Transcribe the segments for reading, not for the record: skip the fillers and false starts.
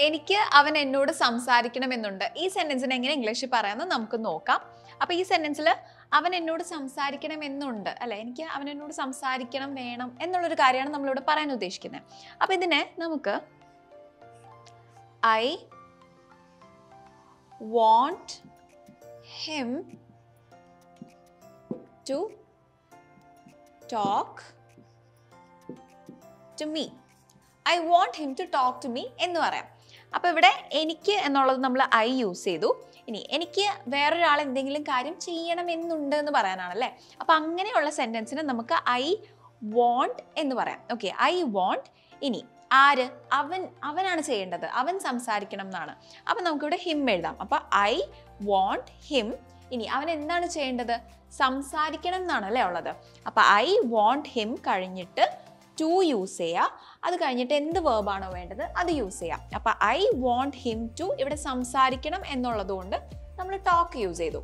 എനിക്ക് അവൻ എന്നോട് സംസാരിക്കണമെന്നുണ്ട്. ഈ സെന്റൻസിനെ എങ്ങനെ ഇംഗ്ലീഷിൽ പറയാമെന്ന് നമുക്ക് നോക്കാം. അപ്പോൾ ഈ സെന്റൻസിൽ അവൻ എന്നോട് സംസാരിക്കണമെന്നുണ്ട് അല്ലേ, എനിക്ക് അവൻ എന്നോട് സംസാരിക്കണം വേണം എന്നുള്ളൊരു കാര്യമാണ് നമ്മളിവിടെ പറയാൻ ഉദ്ദേശിക്കുന്നത്. അപ്പോൾ ഇതിനെ നമുക്ക് I want him to talk to me. I want him to talk to me എന്ന് പറയാം. അപ്പോൾ ഇവിടെ എനിക്ക് എന്നുള്ളത് നമ്മൾ ഐ യൂസ് ചെയ്തു. ഇനി എനിക്ക് വേറൊരാൾ എന്തെങ്കിലും കാര്യം ചെയ്യണമെന്നുണ്ട് എന്ന് പറയാനാണല്ലേ. അപ്പോൾ അങ്ങനെയുള്ള സെൻറ്റൻസിന് നമുക്ക് ഐ വാണ്ട് എന്ന് പറയാം. Okay, I want. ഇനി ആര്? അവനാണ് ചെയ്യേണ്ടത്, അവൻ സംസാരിക്കണം എന്നാണ്. അപ്പം നമുക്കിവിടെ ഹിം എഴുതാം. അപ്പോൾ ഐ വാണ്ട് ഹിം. ഇനി അവൻ എന്താണ് ചെയ്യേണ്ടത്? സംസാരിക്കണം എന്നാണ് അല്ലേ ഉള്ളത്. അപ്പോൾ ഐ വാണ്ട് ഹിം കഴിഞ്ഞിട്ട് ടു യൂസ് ചെയ്യുക. അത് കഴിഞ്ഞിട്ട് എന്ത് വേർബാണോ വേണ്ടത് അത് യൂസ് ചെയ്യാം. അപ്പോൾ ഐ വാണ്ട് ഹിം ടു, ഇവിടെ സംസാരിക്കണം എന്നുള്ളത് കൊണ്ട് നമ്മൾ ടോക്ക് യൂസ് ചെയ്തു.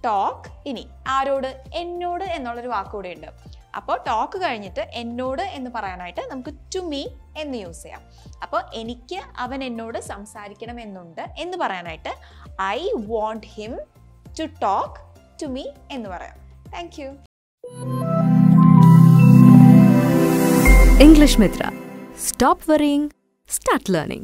ടോക്ക്. ഇനി ആരോട്? എന്നോട് എന്നുള്ളൊരു വാക്കുകൂടെ ഉണ്ട്. അപ്പോൾ ടോക്ക് കഴിഞ്ഞിട്ട് എന്നോട് എന്ന് പറയാനായിട്ട് നമുക്ക് ടു മീ എന്ന് യൂസ് ചെയ്യാം. അപ്പോൾ എനിക്ക് അവൻ എന്നോട് സംസാരിക്കണം എന്നുണ്ട് എന്ന് പറയാനായിട്ട് I want him to talk to me എന്ന് പറയാം. Thank you. English Mithra. Stop worrying, start learning.